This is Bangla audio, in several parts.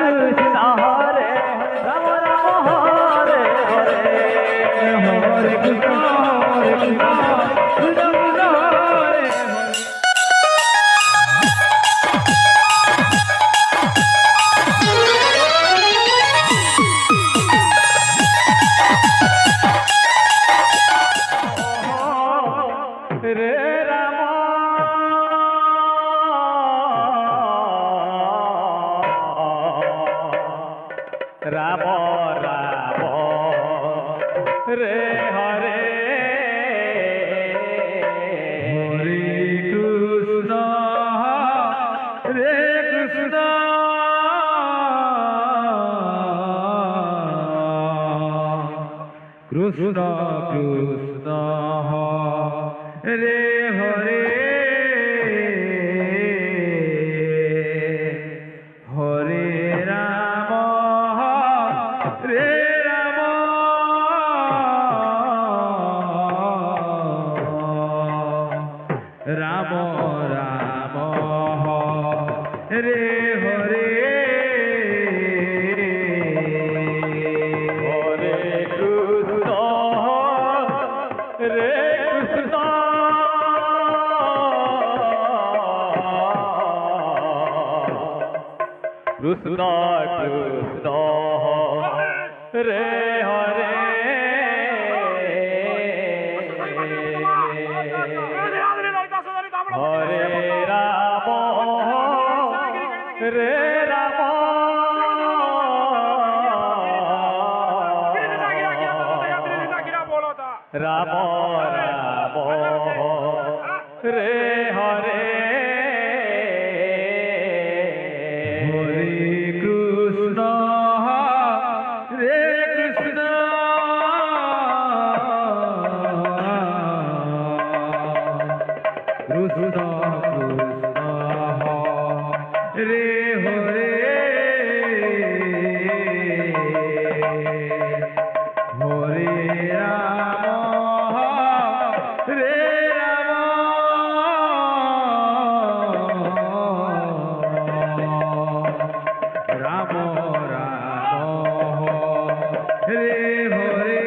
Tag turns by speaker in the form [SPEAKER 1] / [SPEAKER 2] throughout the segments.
[SPEAKER 1] कृष्ण हरे राम राम हरे हरे हरे कृष्ण कृष्ण कृष्ण हरे रे राम राम राम रे हरे हरे कृष्ण रे कृष्ण कृष्ण कृष्ण रे हरे हरे राम रे राम राम राम रे हरे हरे कृष्ण रे कृष्ण कृष्ण कृष्ण रे हरे हरे राम रे राम राम राम रे हरे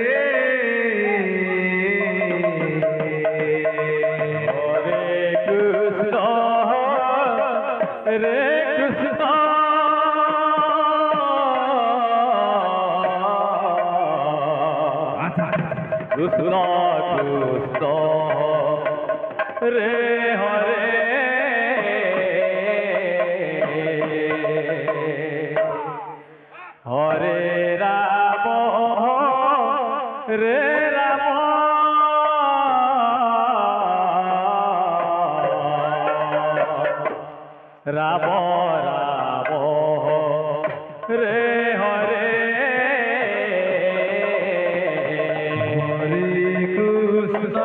[SPEAKER 1] कृष्ण कृष्ण रे हरे हरे राम रे राम राम राम रे हरे कृष्ण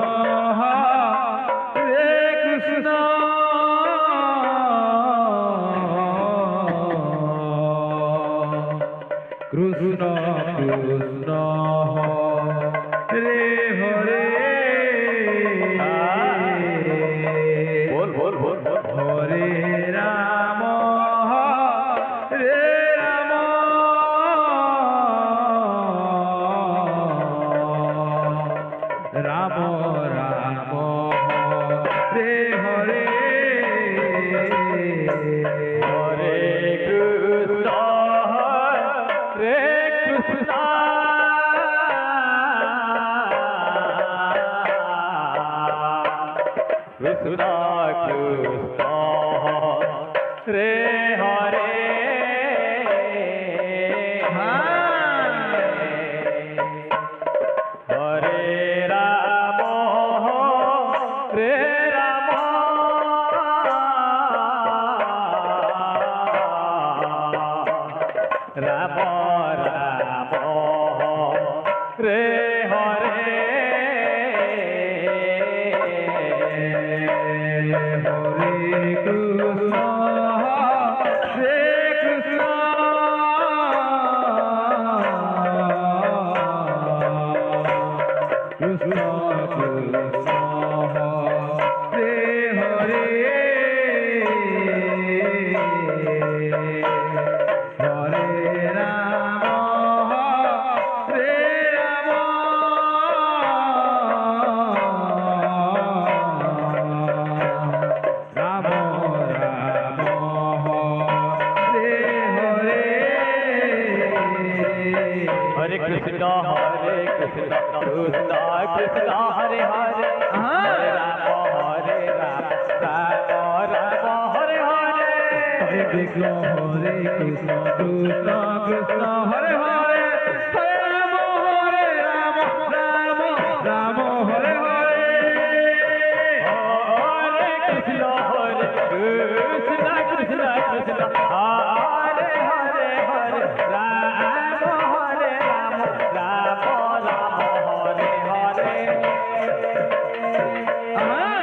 [SPEAKER 1] कृष्ण रे हरे बोल बोल बोल हरे राम रे राम राम राम रे हरे हरे कृष्ण रे कृष्ण कृष्ण कृष्ण रे हरे हरे राम रे राम राम राम रे हरे हरे कृष्ण रे कृष्ण कृष्ण कृष्ण रे Hare Hare Krishna Krishna Krishna Hare Hare Hare Rama Rama Hare Hare Hare Krishna Krishna Krishna Hare Hare Hare Rama Rama Rama Hare Hare Hare Krishna Krishna Krishna Hare Hare Hare Rama Hare Rama Rama Rama Hare Hare Hare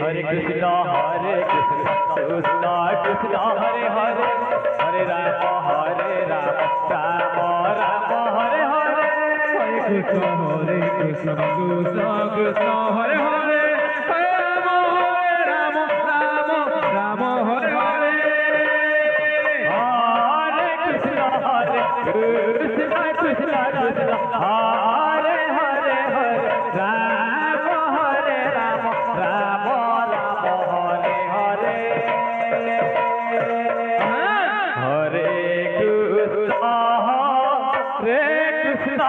[SPEAKER 1] Krishna Krishna Krishna Krishna Hare Hare Hare Rama Rama Hare Hare Hare Krishna Krishna Krishna Hare Hare Hare Rama Rama Rama Hare Hare Hare Krishna Krishna Krishna Hare Hare Hare Rama Rama Rama Hare Hare Hare Krishna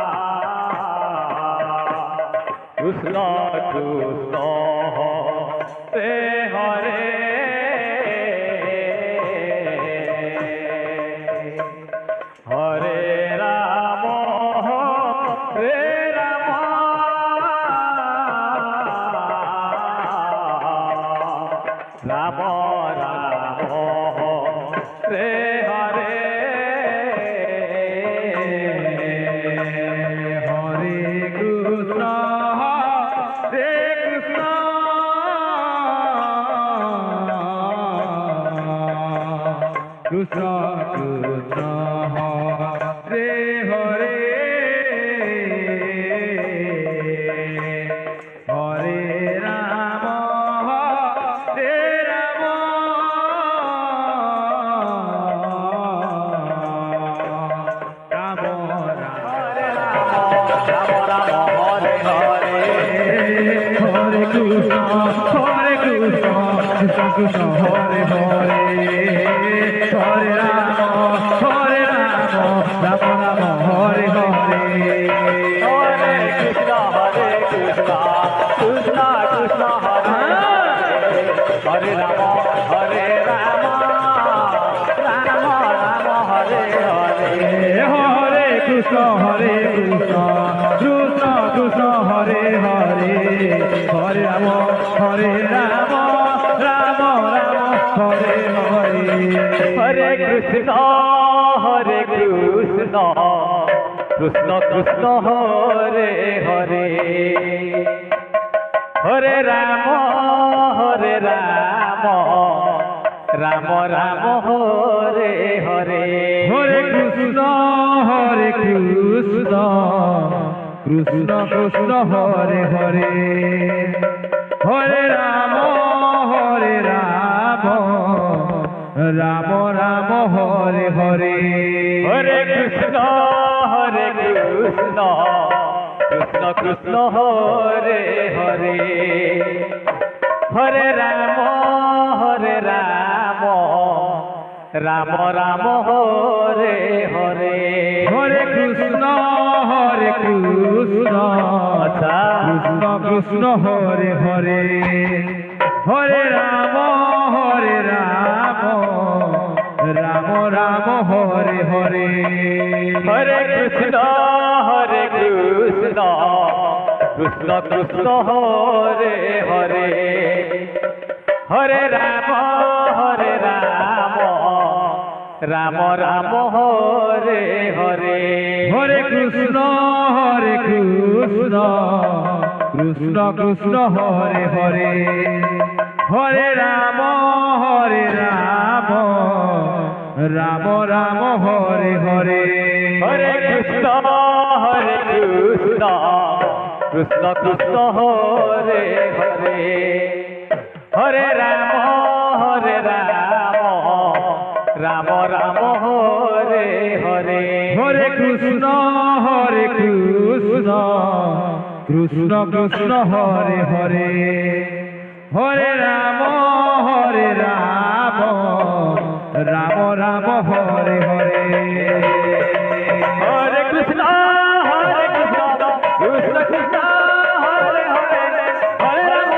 [SPEAKER 1] Krishna Krishna Hare Hare Hare Rama Hare Rama Rama Rama Hare Hare Hare Krishna Krishna Krishna Hare Hare Hare Rama Rama Rama Hare Hare Hare Krishna Krishna Krishna Hare Hare Hare Rama Krishna Hare Hare Hare Rama Rama Rama Hare Hare Hare Krishna Krishna Krishna Hare Hare Rama Rama Rama Hare Hare Hare Krishna Krishna Krishna Hare Hare Hare Rama Rama Hare Hare Hare Krishna Krishna Krishna Hare Hare Hare Rama Rama Rama Hare Hare Hare Krishna Krishna Krishna Hare Hare Hare Rama Rama Rama Hare Hare Hare Krishna Krishna Krishna Hare Hare Hare Rama Ram Ram Hare Hare
[SPEAKER 2] Hare Krishna
[SPEAKER 1] আচ্ছা
[SPEAKER 2] কৃষ্ণ কৃষ্ণ হরে হরে হরে রাম রাম রাম হরে হরে
[SPEAKER 1] হরে কৃষ্ণ কৃষ্ণ কৃষ্ণ হরে হরে হরে রাম রাম রাম হরে হরে
[SPEAKER 2] হরে কৃষ্ণ কৃষ্ণ কৃষ্ণ হরে হরে হরে রাম রাম রাম হরে হরে
[SPEAKER 1] হরে কৃষ্ণ কৃষ্ণ কৃষ্ণ হরে হরে হরে রাম রাম রাম হরে হরে
[SPEAKER 2] হরে কৃষ্ণ কৃষ্ণ কৃষ্ণ হরে হরে হরে রাম রাম রাম হরে হরে
[SPEAKER 1] হরে কৃষ্ণ কৃষ্ণ কৃষ্ণ হরে হরে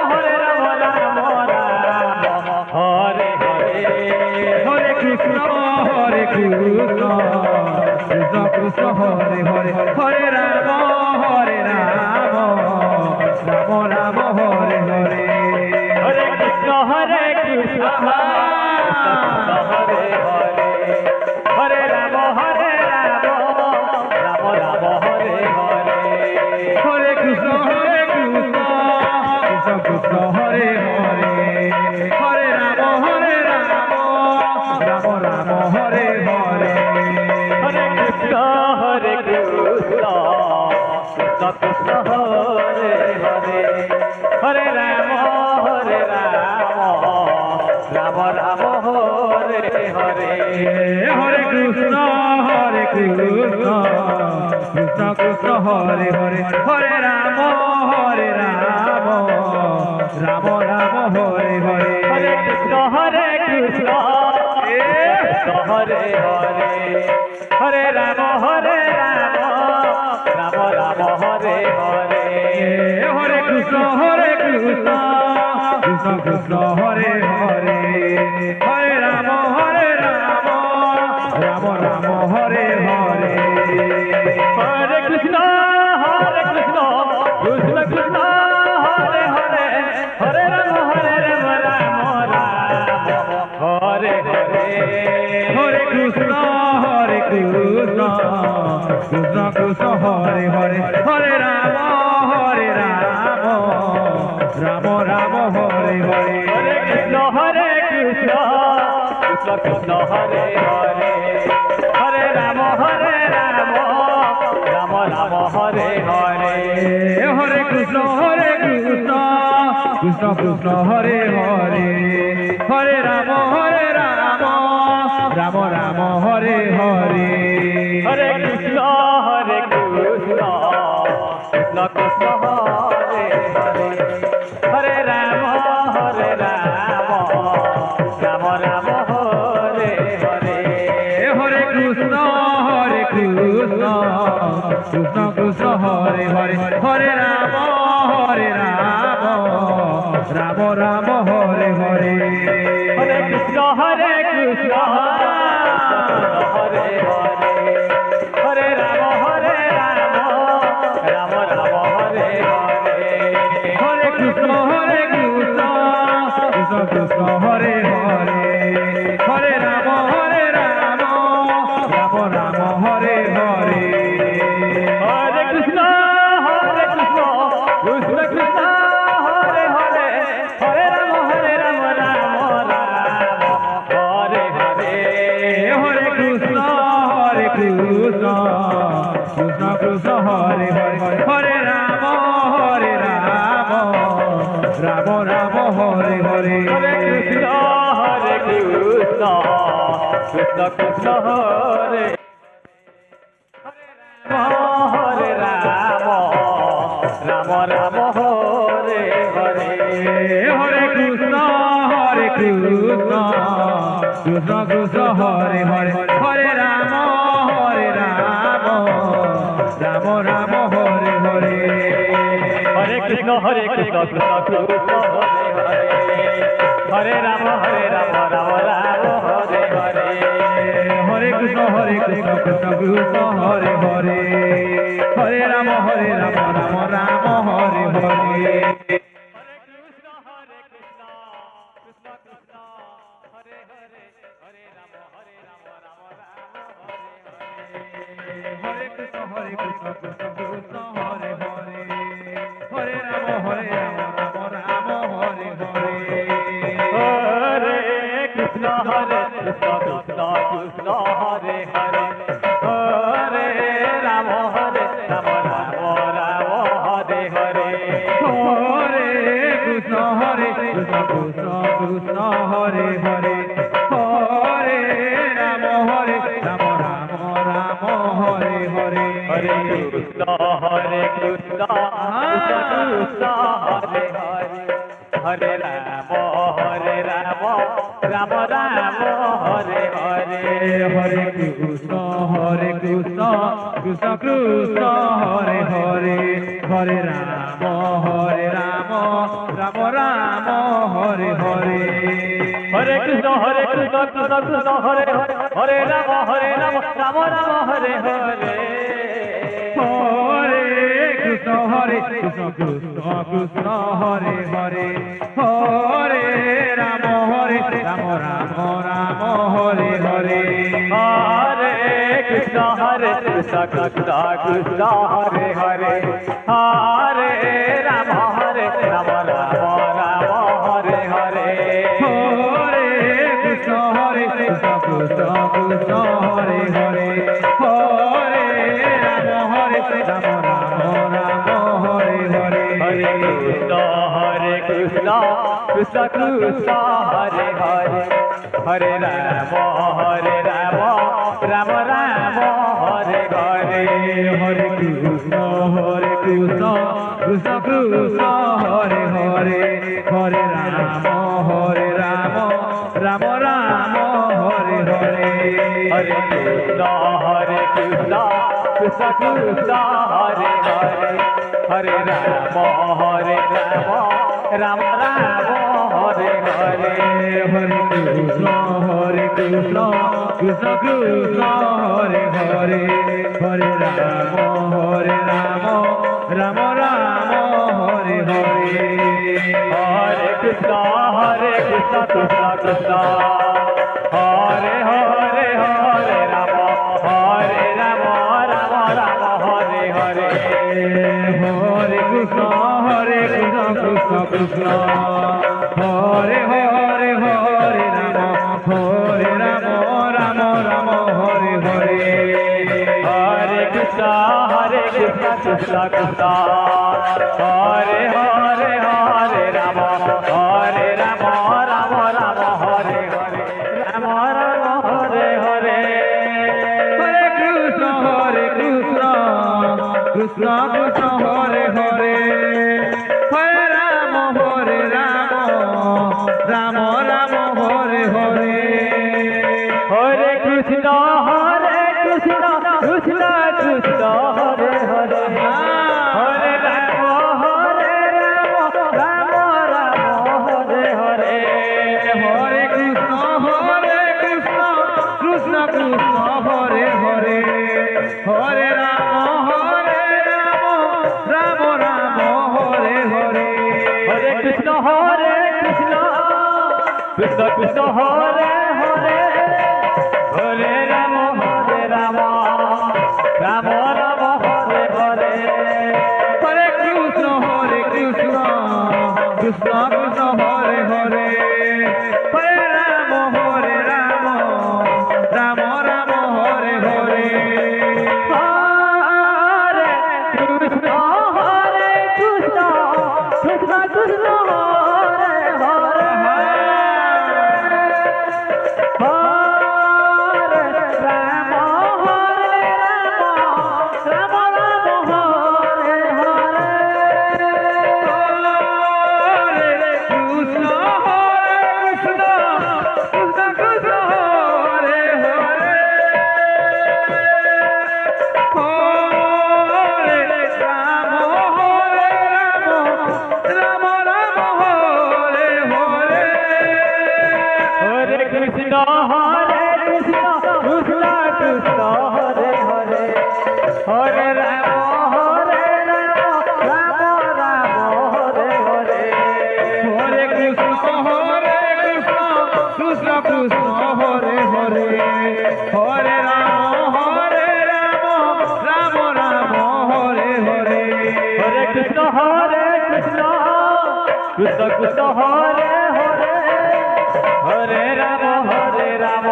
[SPEAKER 1] হরে রাম রাম রাম হরে হরে
[SPEAKER 2] হরে কৃষ্ণ কৃষ্ণ কৃষ্ণ হরে হরে হরে রাম রাম রাম হরে হরে
[SPEAKER 1] হরে কৃষ্ণ কৃষ্ণ হরে হরে হরে রাম রাম রাম হরে হরে
[SPEAKER 2] হরে কৃষ্ণ কৃষ্ণ কৃষ্ণ হরে হরে হরে রাম রাম রাম হরে হরে
[SPEAKER 1] হরে কৃষ্ণ কৃষ্ণ কৃষ্ণ হরে হরে হরে রাম রাম রাম হরে হরে
[SPEAKER 2] হরে কৃষ্ণ কৃষ্ণ কৃষ্ণ হরে হরে হরে রাম রাম রাম হরে হরে
[SPEAKER 1] হরে কৃষ্ণ কৃষ্ণ হরে হরে হরে রাম রাম রাম হরে হরে
[SPEAKER 2] হরে কৃষ্ণ কৃষ্ণ কৃষ্ণ হরে হরে হরে রাম রাম রাম হরে হরে
[SPEAKER 1] হরে কৃষ্ণ কৃষ্ণ কৃষ্ণ হরে হরে হরে রাম রাম রাম হরে হরে
[SPEAKER 2] হরে কৃষ্ণ কৃষ্ণ কৃষ্ণ হরে হরে হরে রাম রাম রাম হরে হরে
[SPEAKER 1] হরে কৃষ্ণ কৃষ্ণ কৃষ্ণ হরে হরে হরে রাম রাম রাম হরে হরে
[SPEAKER 2] হরে কৃষ্ণ কৃষ্ণ কৃষ্ণ হরে হরে হরে রাম রাম রাম হরে হরে
[SPEAKER 1] হরে কৃষ্ণ কৃষ্ণ কৃষ্ণ কৃষ্ণ হরে হরে হরে রাম রাম রাম হরে হরে
[SPEAKER 2] হরে কৃষ্ণ কৃষ্ণ কৃষ্ণ হরে হরে হরে রাম রাম রাম হরে হরে
[SPEAKER 1] হরে কৃষ্ণ কৃষ্ণ হরে হরে হরে রাম রাম রাম হরে হরে
[SPEAKER 2] হরে কৃষ্ণ কৃষ্ণ কৃষ্ণ হরে হরে হরে রাম রাম রাম হরে হরে
[SPEAKER 1] হরে কৃষ্ণ কৃষ্ণ কৃষ্ণ হরে হরে হরে রাম রাম রাম হরে হরে
[SPEAKER 2] হরে কৃষ্ণ কৃষ্ণ কৃষ্ণ হরে হরে হরে রাম রাম রাম হরে হরে
[SPEAKER 1] হরে কৃষ্ণ কৃষ্ণ কৃষ্ণ হরে হরে রাম রাম রাম হরে হরে
[SPEAKER 2] হরে কৃষ্ণ কৃষ্ণ কৃষ্ণ কৃষ্ণ হরে হরে হরে রাম রাম রাম হরে হরে
[SPEAKER 1] হরে কৃষ্ণ কৃষ্ণ কৃষ্ণ হরে রাম রাম রাম হরে হরে
[SPEAKER 2] হরে কৃষ্ণ কৃষ্ণ কৃষ্ণ হরে হরে হরে রাম রাম রাম হরে হরে হরে কৃষ্ণ কৃষ্ণ কৃষ্ণ হরে হরে হরে রাম রাম রাম হরে হরে
[SPEAKER 1] হরে কৃষ্ণ কৃষ্ণ কৃষ্ণ হরে হরে হরে রাম রাম রাম হরে হরে
[SPEAKER 2] হরে কৃষ্ণ কৃষ্ণ কৃষ্ণ হরে হরে হরে রাম রাম রাম হরে হরে
[SPEAKER 1] হরে কৃষ্ণ কৃষ্ণ কৃষ্ণ হরে হরে হরে রাম রাম রাম হরে হরে
[SPEAKER 2] হরে কৃষ্ণ কৃষ্ণ কৃষ্ণ কৃষ্ণ হরে হরে হরে রাম রাম রাম হরে হরে
[SPEAKER 1] হরে কৃষ্ণ কৃষ্ণ কৃষ্ণ হরে হরে হরে রাম রাম রাম হরে হরে
[SPEAKER 2] হরে কৃষ্ণ কৃষ্ণ কৃষ্ণ হরে হরে হরে রাম রাম রাম হরে হরে
[SPEAKER 1] হরে কৃষ্ণ কৃষ্ণ কৃষ্ণ কৃষ্ণ হরে হরে হরে রাম রাম রাম হরে হরে
[SPEAKER 2] হরে কৃষ্ণ কৃষ্ণ কৃষ্ণ হরে হরে হরে রাম রাম হরে হরে
[SPEAKER 1] হরে কৃষ্ণ কৃষ্ণ কৃষ্ণ কৃষ্ণ হরে হরে হরে রাম রাম রাম হরে হরে
[SPEAKER 2] হরে কৃষ্ণ কৃষ্ণ কৃষ্ণ কৃষ্ণ হরে হরে হরে রাম রাম রাম হরে হরে
[SPEAKER 1] হরে কৃষ্ণ কৃষ্ণ কৃষ্ণ কৃষ্ণ হরে হরে হরে রাম রাম রাম হরে হরে
[SPEAKER 2] হরে কৃষ্ণ কৃষ্ণ কৃষ্ণ কৃষ্ণ হরে হরে হরে রাম রাম রাম হরে হরে
[SPEAKER 1] হরে কৃষ্ণ কৃষ্ণ কৃষ্ণ কৃষ্ণ হরে হরে হরে রাম রাম রাম হরে হরে
[SPEAKER 2] হরে কৃষ্ণ কৃষ্ণ কৃষ্ণ হরে হরে হরে রাম রাম রাম হরে হরে
[SPEAKER 1] হরে কৃষ্ণ কৃষ্ণ কৃষ্ণ হরে হরে হরে রাম রাম রাম রাম হরে হরে রাম রাম হরে হরে
[SPEAKER 2] হরে কৃষ্ণ কৃষ্ণ কৃষ্ণ হরে হরে হরে রাম রাম রাম হরে হরে
[SPEAKER 1] হরে কৃষ্ণ কৃষ্ণ কৃষ্ণ হরে হরে হরে রাম রাম রাম হরে হরে
[SPEAKER 2] হরে কৃষ্ণ কৃষ্ণ কৃষ্ণ কৃষ্ণ হরে হরে হরে রাম রাম রাম হরে হরে
[SPEAKER 1] হরে কৃষ্ণ কৃষ্ণ কৃষ্ণ হরে হরে হরে রাম রাম রাম হরে হরে
[SPEAKER 2] হরে কৃষ্ণ কৃষ্ণ কৃষ্ণ কৃষ্ণ হরে হরে হরে রাম রাম রাম হরে হরে
[SPEAKER 1] হরে কৃষ্ণ কৃষ্ণ কৃষ্ণ কৃষ্ণ হরে হরে হরে কৃষ্ণ হরে কৃষ্ণ কৃষ্ণ কৃষ্ণ হরে হরে হরে রাম রাম রাম হরে হরে
[SPEAKER 2] হরে কৃষ্ণ কৃষ্ণ কৃষ্ণ হরে হরে হরে রাম রাম রাম হরে হরে
[SPEAKER 1] হরে কৃষ্ণ কৃষ্ণ কৃষ্ণ হরে হরে হরে রাম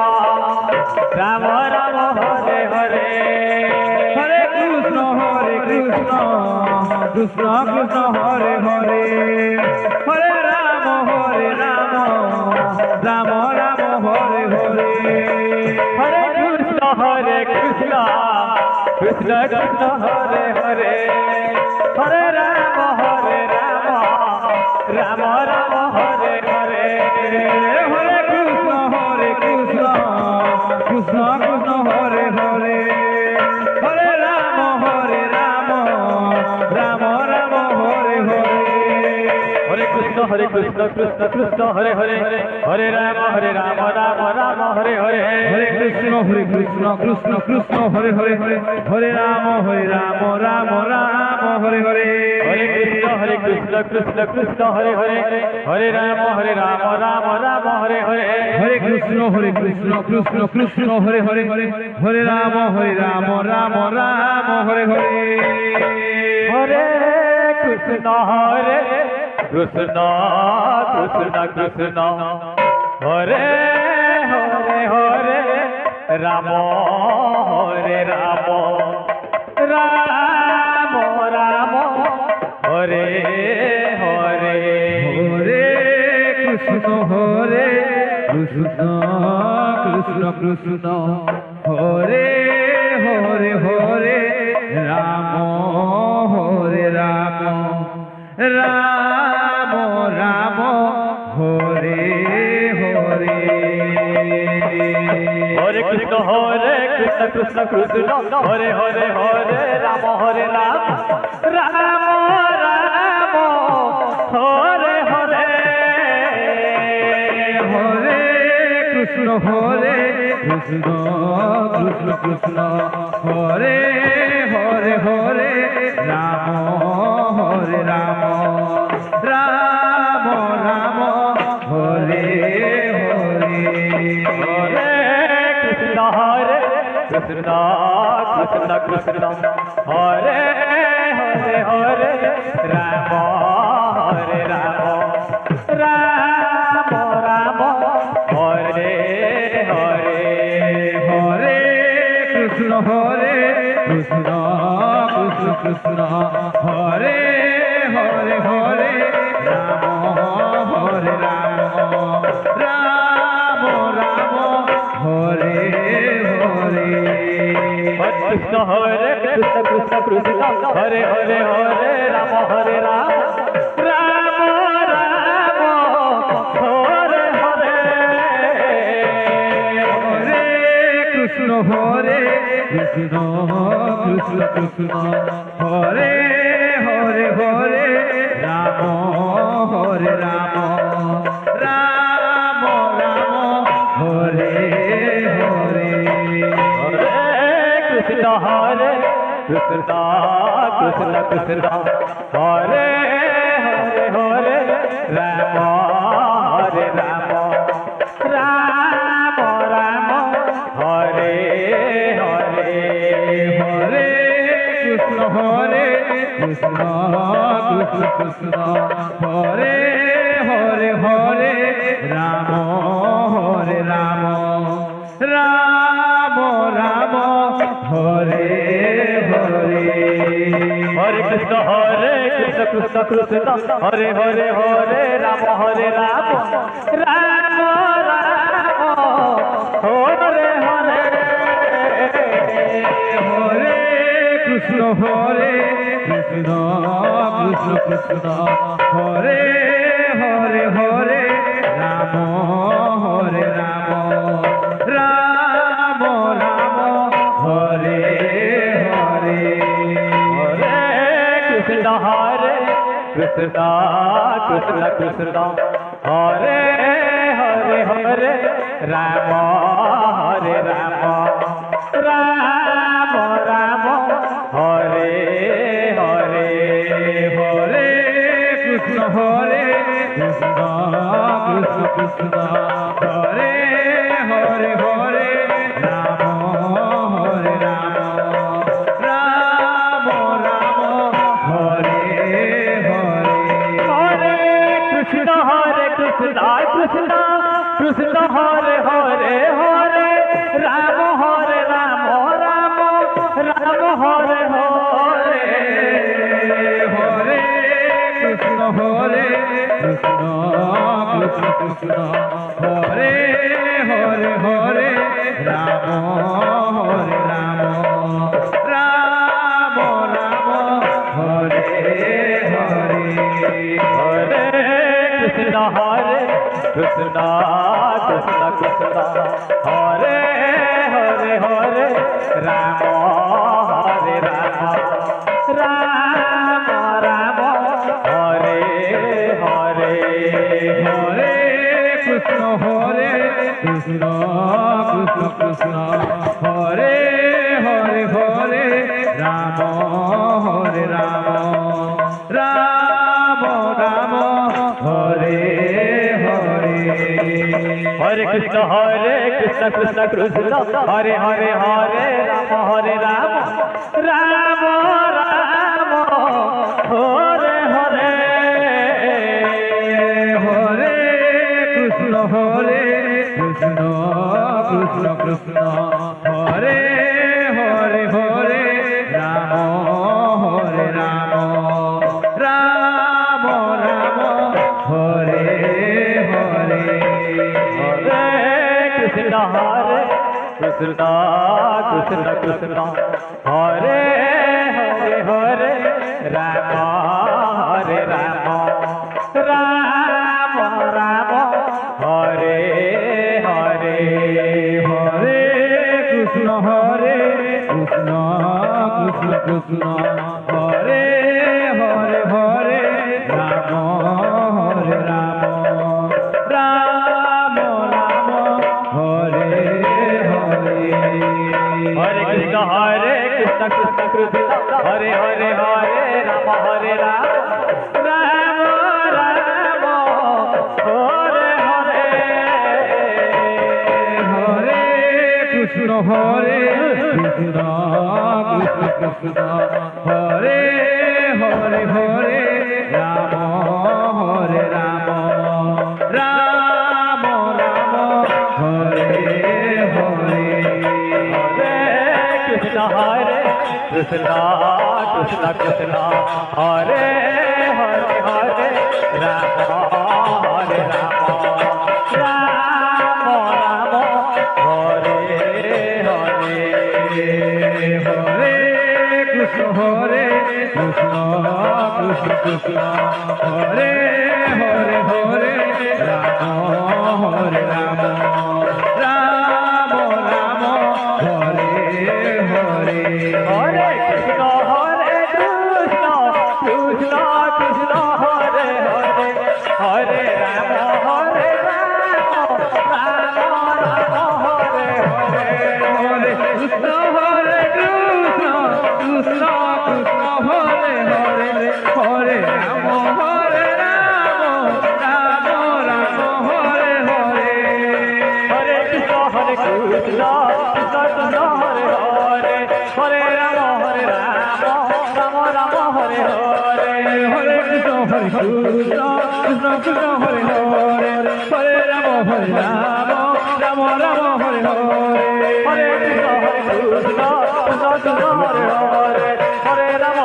[SPEAKER 1] রাম রাম হরে হরে
[SPEAKER 2] হরে কৃষ্ণ কৃষ্ণ কৃষ্ণ হরে হরে হরে রাম রাম রাম হরে হরে
[SPEAKER 1] হরে কৃষ্ণ কৃষ্ণ কৃষ্ণ হরে হরে হরে রাম রাম রাম হরে হরে
[SPEAKER 2] হরে কৃষ্ণ কৃষ্ণ কৃষ্ণ হরে হরে হরে রাম রাম রাম হরে হরে
[SPEAKER 1] হরে কৃষ্ণ কৃষ্ণ কৃষ্ণ হরে হরে হরে রাম রাম রাম হরে হরে
[SPEAKER 2] হরে কৃষ্ণ কৃষ্ণ কৃষ্ণ হরে হরে হরে রাম রাম রাম হরে হরে
[SPEAKER 1] হরে কৃষ্ণ কৃষ্ণ কৃষ্ণ হরে হরে হরে রাম রাম হরে হরে
[SPEAKER 2] হরে কৃষ্ণ কৃষ্ণ কৃষ্ণ হরে হরে হরে রাম রাম রাম হরে হরে
[SPEAKER 1] হরে কৃষ্ণ কৃষ্ণ কৃষ্ণ হরে হরে হরে রাম রাম রাম রাম হরে হরে
[SPEAKER 2] হরে কৃষ্ণ কৃষ্ণ কৃষ্ণ হরে হরে হরে রাম রাম রাম হরে হরে
[SPEAKER 1] হরে কৃষ্ণ কৃষ্ণ কৃষ্ণ হরে হরে হরে রাম রাম রাম হরে হরে
[SPEAKER 2] হরে কৃষ্ণ কৃষ্ণ কৃষ্ণ হরে হরে হরে রাম রাম রাম হরে হরে
[SPEAKER 1] হরে কৃষ্ণ কৃষ্ণ কৃষ্ণ হরে হরে হরে রাম রাম রাম হরে হরে
[SPEAKER 2] হরে কৃষ্ণ কৃষ্ণ কৃষ্ণ হরে হরে হরে রাম রাম হরে হরে
[SPEAKER 1] কৃষ্ণ কৃষ্ণ কৃষ্ণ হরে হরে হরে রাম রাম রাম হরে হরে
[SPEAKER 2] হরে কৃষ্ণ কৃষ্ণ কৃষ্ণ হরে হরে হরে রাম রাম রাম হরে হরে
[SPEAKER 1] হরে কৃষ্ণ কৃষ্ণ কৃষ্ণ হরে হরে হরে রাম রাম রাম হরে হরে
[SPEAKER 2] হরে কৃষ্ণ কৃষ্ণ কৃষ্ণ হরে হরে হরে রাম রাম রাম হরে হরে
[SPEAKER 1] হরে কৃষ্ণ কৃষ্ণ কৃষ্ণ হরে হরে হরে রাম রাম হরে হরে
[SPEAKER 2] হরে কৃষ্ণ কৃষ্ণ কৃষ্ণ হরে হরে হরে রাম রাম রাম হরে হরে
[SPEAKER 1] হরে কৃষ্ণ কৃষ্ণ কৃষ্ণ হরে হরে হরে রাম হরে রাম রাম রাম হরে হরে
[SPEAKER 2] হরে কৃষ্ণ কৃষ্ণ কৃষ্ণ হরে হরে হরে রাম হরে রাম রাম রাম হরে হরে
[SPEAKER 1] হরে কৃষ্ণ কৃষ্ণ কৃষ্ণ হরে হরে হরে রাম হরে রাম রাম রাম হরে হরে
[SPEAKER 2] হরে কৃষ্ণ কৃষ্ণ কৃষ্ণ হরে হরে হরে রাম হরে রাম রাম রাম হরে হরে
[SPEAKER 1] হরে কৃষ্ণ কৃষ্ণ কৃষ্ণ কৃষ্ণ হরে হরে হরে রাম হরে রাম রাম রাম হরে হরে
[SPEAKER 2] হরে কৃষ্ণ কৃষ্ণ কৃষ্ণ হরে হরে হরে রাম হরে রাম রাম রাম হরে হরে
[SPEAKER 1] হরে কৃষ্ণ কৃষ্ণ কৃষ্ণ হরে হরে হরে রাম হরে রাম রাম রাম হরে হরে
[SPEAKER 2] হরে কৃষ্ণ কৃষ্ণ কৃষ্ণ হরে হরে হরে রাম হরে রাম রাম রাম হরে হরে
[SPEAKER 1] হরে কৃষ্ণ কৃষ্ণ কৃষ্ণ হরে হরে হরে রাম হরে রাম রাম রাম হরে হরে
[SPEAKER 2] হরে কৃষ্ণ কৃষ্ণ কৃষ্ণ হরে হরে হরে রাম হরে রাম রাম রাম হরে হরে
[SPEAKER 1] হরে কৃষ্ণ কৃষ্ণ কৃষ্ণ হরে হরে হরে রাম হরে রাম রাম রাম হরে হরে
[SPEAKER 2] হরে কৃষ্ণ কৃষ্ণ কৃষ্ণ হরে হরে হরে রাম হরে রাম রাম রাম হরে হরে
[SPEAKER 1] হরে কৃষ্ণ কৃষ্ণ কৃষ্ণ হরে হরে হরে রাম হরে রাম রাম রাম হরে হরে
[SPEAKER 2] হরে কৃষ্ণ কৃষ্ণ কৃষ্ণ হরে হরে হরে রাম হরে Ram Ram Ram Hare Hare
[SPEAKER 1] Hare Krishna Krishna Krishna Hare Hare Hare Ram Ram Ram Hare Hare
[SPEAKER 2] Hare Krishna Krishna Krishna Hare Hare Hare Ram Ram Ram Hare Hare
[SPEAKER 1] Hare Krishna Krishna Krishna Hare Hare Hare Ram Ram Ram Hare Hare
[SPEAKER 2] Hare Krishna Krishna Krishna Hare Hare Hare Ram Ram Ram Hare Hare
[SPEAKER 1] Hare Krishna Krishna Krishna Hare Hare Hare Ram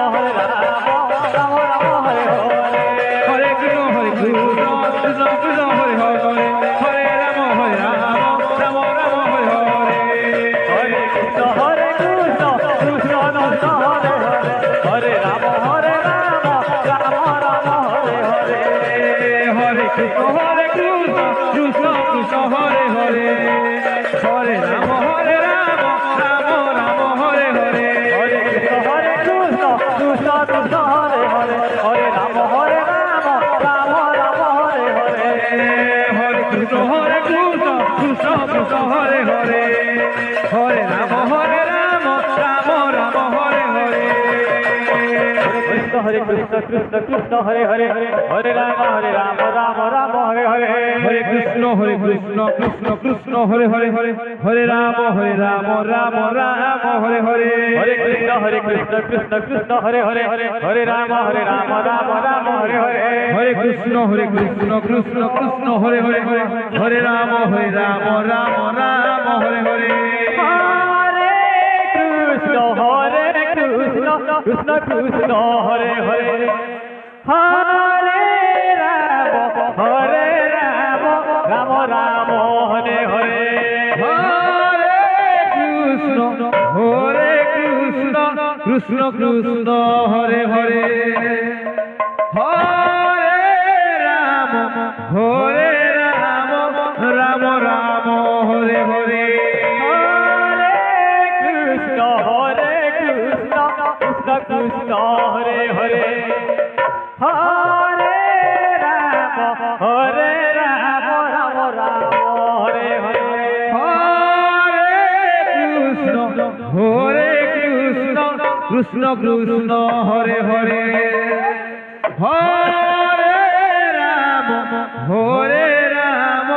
[SPEAKER 1] Ram Ram Hare Hare
[SPEAKER 2] Hare Krishna Krishna Krishna Hare Hare Hare Ram Ram Ram Hare Hare
[SPEAKER 1] Hare Krishna Krishna Krishna Hare Hare Hare Ram Ram Ram Hare Hare
[SPEAKER 2] Hare Krishna Krishna Krishna Hare Hare Hare Ram Ram Ram Hare Hare
[SPEAKER 1] Hare Krishna Krishna Krishna Hare Hare Hare Ram Ram Ram Hare Hare
[SPEAKER 2] Hare Ram Ram Ram Hare Hare
[SPEAKER 1] Hare Krishna Krishna Krishna Hare Hare Hare Rama Rama Rama Hare Hare
[SPEAKER 2] হরে Krishna Krishna Krishna Hare Hare Hare Ram Ram Ram Hare Hare
[SPEAKER 1] Hare Krishna Krishna Krishna Hare Hare Hare Rama Rama Rama Hare Hare
[SPEAKER 2] হরে Krishna Krishna Krishna Hare Hare Hare Ram Ram Ram Hare Hare
[SPEAKER 1] Krishna Krishna Hare Hare Hare Rama Rama Rama Hare Hare
[SPEAKER 2] হরে Krishna Krishna Krishna Hare Hare Hare Ram Ram Ram Hare Hare
[SPEAKER 1] Krishna Krishna Hare Hare Hare Rama Rama Rama Hare Hare
[SPEAKER 2] হরে Krishna Krishna Krishna Hare Hare Hare Ram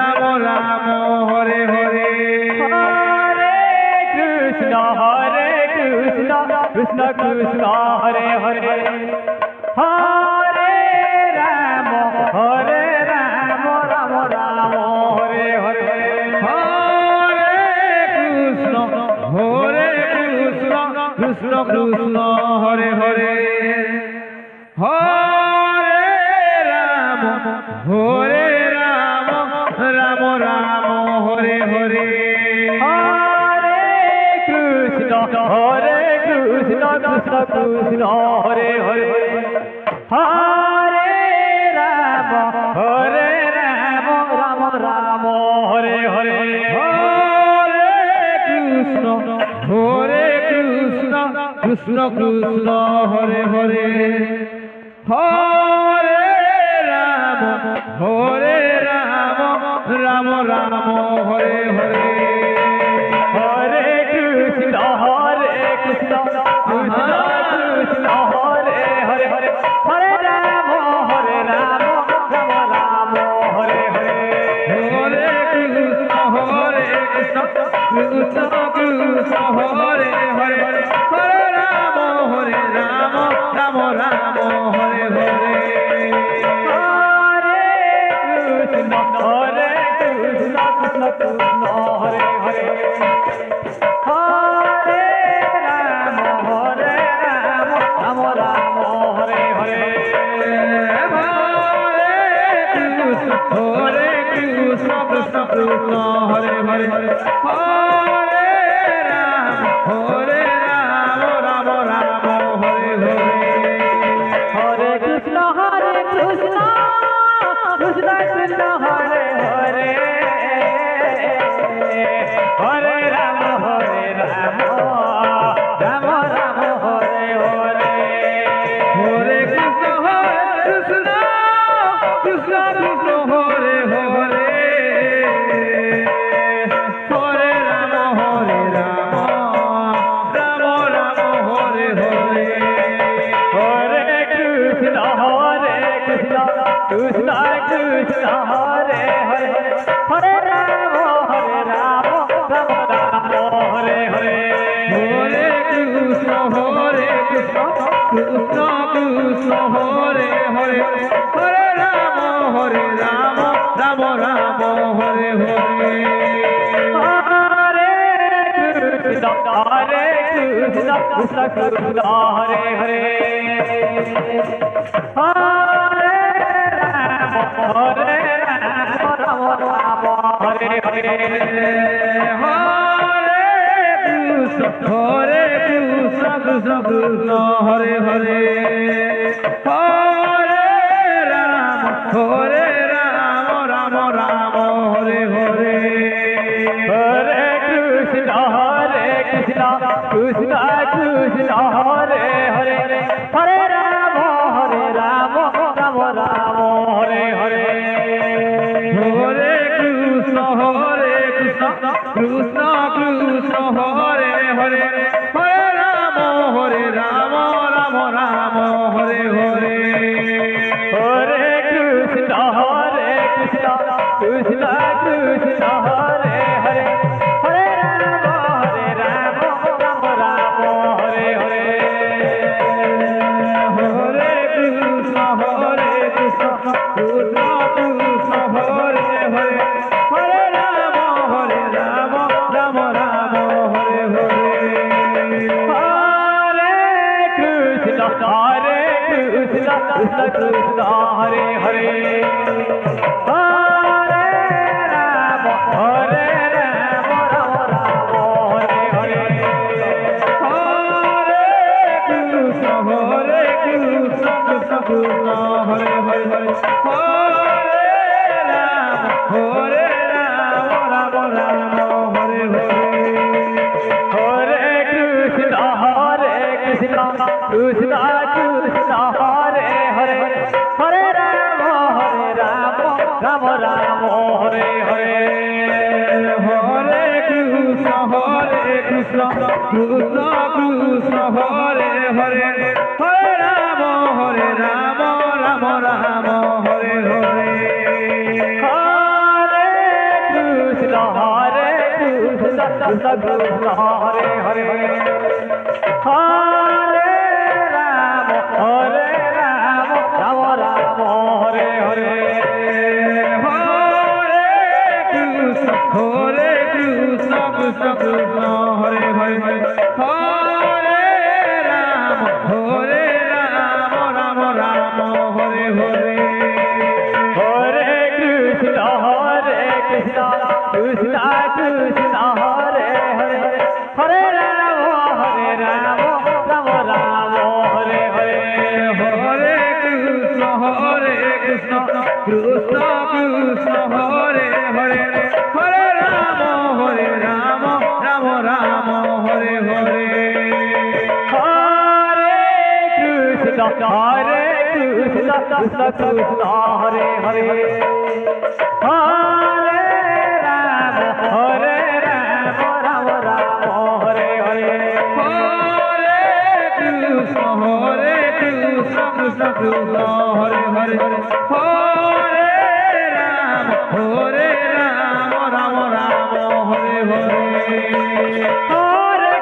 [SPEAKER 2] Ram Ram Hare Hare
[SPEAKER 1] Krishna Krishna Krishna Hare Hare Hare Rama Rama Rama Hare Hare
[SPEAKER 2] হরে Krishna Krishna Krishna Hare Hare Hare Ram Ram Ram Hare Hare
[SPEAKER 1] Hare Krishna Krishna Krishna Hare Hare Hare Rama Rama Rama Hare Hare
[SPEAKER 2] হরে Krishna Krishna Krishna Hare Hare Hare Ram Ram Ram Hare Hare
[SPEAKER 1] Hare Krishna Krishna Krishna Hare Hare Hare Rama Rama Rama Hare Hare
[SPEAKER 2] হরে Krishna Krishna Krishna Hare Hare Hare Ram Ram Ram Hare Hare
[SPEAKER 1] Krishna Krishna Krishna Hare Hare Hare Rama Rama Rama Hare Hare
[SPEAKER 2] হরে Krishna Krishna Krishna Hare Hare Hare Ram Ram Ram Hare Hare
[SPEAKER 1] Hare Krishna Krishna Krishna Hare Hare Hare Rama Rama Rama Hare Hare
[SPEAKER 2] হরে Krishna Krishna Krishna Hare Hare Hare Ram Ram Ram Hare Hare
[SPEAKER 1] Hare Krishna Krishna Krishna Hare Hare Hare Rama Rama Rama Hare Hare
[SPEAKER 2] হরে Krishna Krishna Krishna Hare Hare Hare Ram Ram Ram Hare Hare
[SPEAKER 1] Hare Krishna Krishna Krishna Hare Hare Hare Rama Rama Rama Hare Hare
[SPEAKER 2] হরে Krishna Krishna Krishna Hare Hare Hare Ram Ram Ram Hare Hare
[SPEAKER 1] Hare Krishna Krishna Krishna Hare Hare Hare Rama Rama Rama Hare Hare
[SPEAKER 2] হরে কৃষ্ণ কৃষ্ণ কৃষ্ণ হরে হরে হরে রাম রাম রাম হরে হরে
[SPEAKER 1] হরে কৃষ্ণ কৃষ্ণ কৃষ্ণ হরে হরে হরে রাম রাম রাম হরে হরে
[SPEAKER 2] হরে কৃষ্ণ কৃষ্ণ কৃষ্ণ হরে হরে হরে রাম রাম রাম হরে হরে
[SPEAKER 1] হরে কৃষ্ণ কৃষ্ণ কৃষ্ণ হরে হরে হরে রাম রাম রাম হরে হরে
[SPEAKER 2] হরে কৃষ্ণ কৃষ্ণ কৃষ্ণ হরে হরে হরে রাম রাম রাম হরে হরে
[SPEAKER 1] হরে কৃষ্ণ কৃষ্ণ কৃষ্ণ হরে হরে হরে রাম রাম রাম হরে হরে
[SPEAKER 2] হরে কৃষ্ণ কৃষ্ণ কৃষ্ণ হরে হরে হরে রাম রাম রাম হরে হরে
[SPEAKER 1] হরে কৃষ্ণ কৃষ্ণ কৃষ্ণ হরে হরে হরে রাম রাম রাম হরে হরে
[SPEAKER 2] হরে কৃষ্ণ কৃষ্ণ কৃষ্ণ হরে হরে হরে রাম রাম রাম হরে হরে
[SPEAKER 1] হরে কৃষ্ণ কৃষ্ণ কৃষ্ণ হরে হরে হরে রাম রাম রাম হরে হরে
[SPEAKER 2] হরে কৃষ্ণ কৃষ্ণ কৃষ্ণ হরে হরে হরে রাম রাম রাম হরে হরে
[SPEAKER 1] হরে কৃষ্ণ কৃষ্ণ কৃষ্ণ হরে হরে হরে রাম রাম রাম হরে হরে
[SPEAKER 2] হরে কৃষ্ণ কৃষ্ণ কৃষ্ণ হরে হরে হরে রাম রাম রাম হরে হরে
[SPEAKER 1] হরে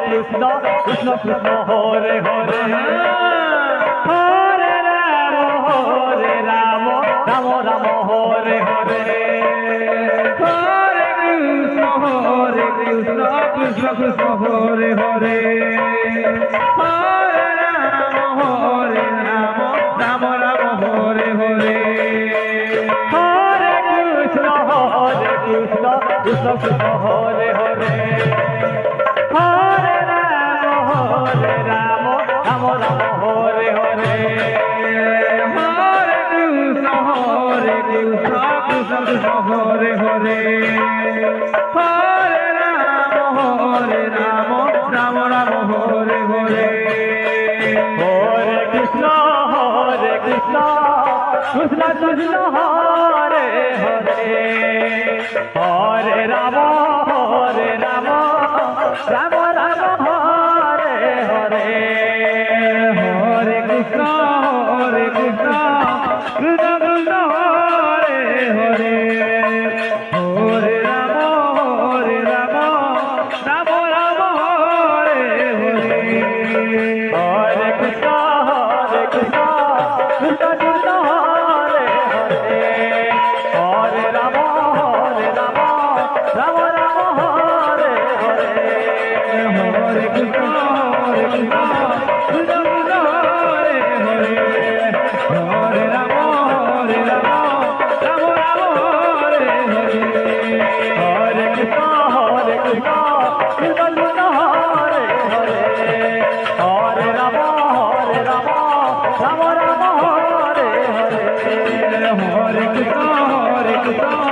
[SPEAKER 1] কৃষ্ণ কৃষ্ণ কৃষ্ণ হরে হরে হরে রাম রাম রাম হরে হরে
[SPEAKER 2] হরে কৃষ্ণ কৃষ্ণ কৃষ্ণ হরে হরে হরে রাম রাম রাম হরে হরে
[SPEAKER 1] হরে কৃষ্ণ কৃষ্ণ কৃষ্ণ হরে হরে হরে রাম রাম রাম হরে হরে
[SPEAKER 2] হরে কৃষ্ণ কৃষ্ণ কৃষ্ণ হরে হরে হরে রাম রাম রাম হরে হরে
[SPEAKER 1] হরে কৃষ্ণ কৃষ্ণ কৃষ্ণ হরে হরে হরে রাম রাম রাম হরে হরে
[SPEAKER 2] হরে কৃষ্ণ কৃষ্ণ কৃষ্ণ হরে হরে হরে রাম রাম রাম হরে হরে
[SPEAKER 1] হরে কৃষ্ণ কৃষ্ণ কৃষ্ণ হরে হরে হরে রাম রাম রাম হরে হরে
[SPEAKER 2] হরে কৃষ্ণ কৃষ্ণ কৃষ্ণ হরে হরে হরে রাম রাম রাম হরে হরে
[SPEAKER 1] হরে কৃষ্ণ কৃষ্ণ কৃষ্ণ হরে হরে হরে রাম রাম রাম হরে হরে
[SPEAKER 2] হরে কৃষ্ণ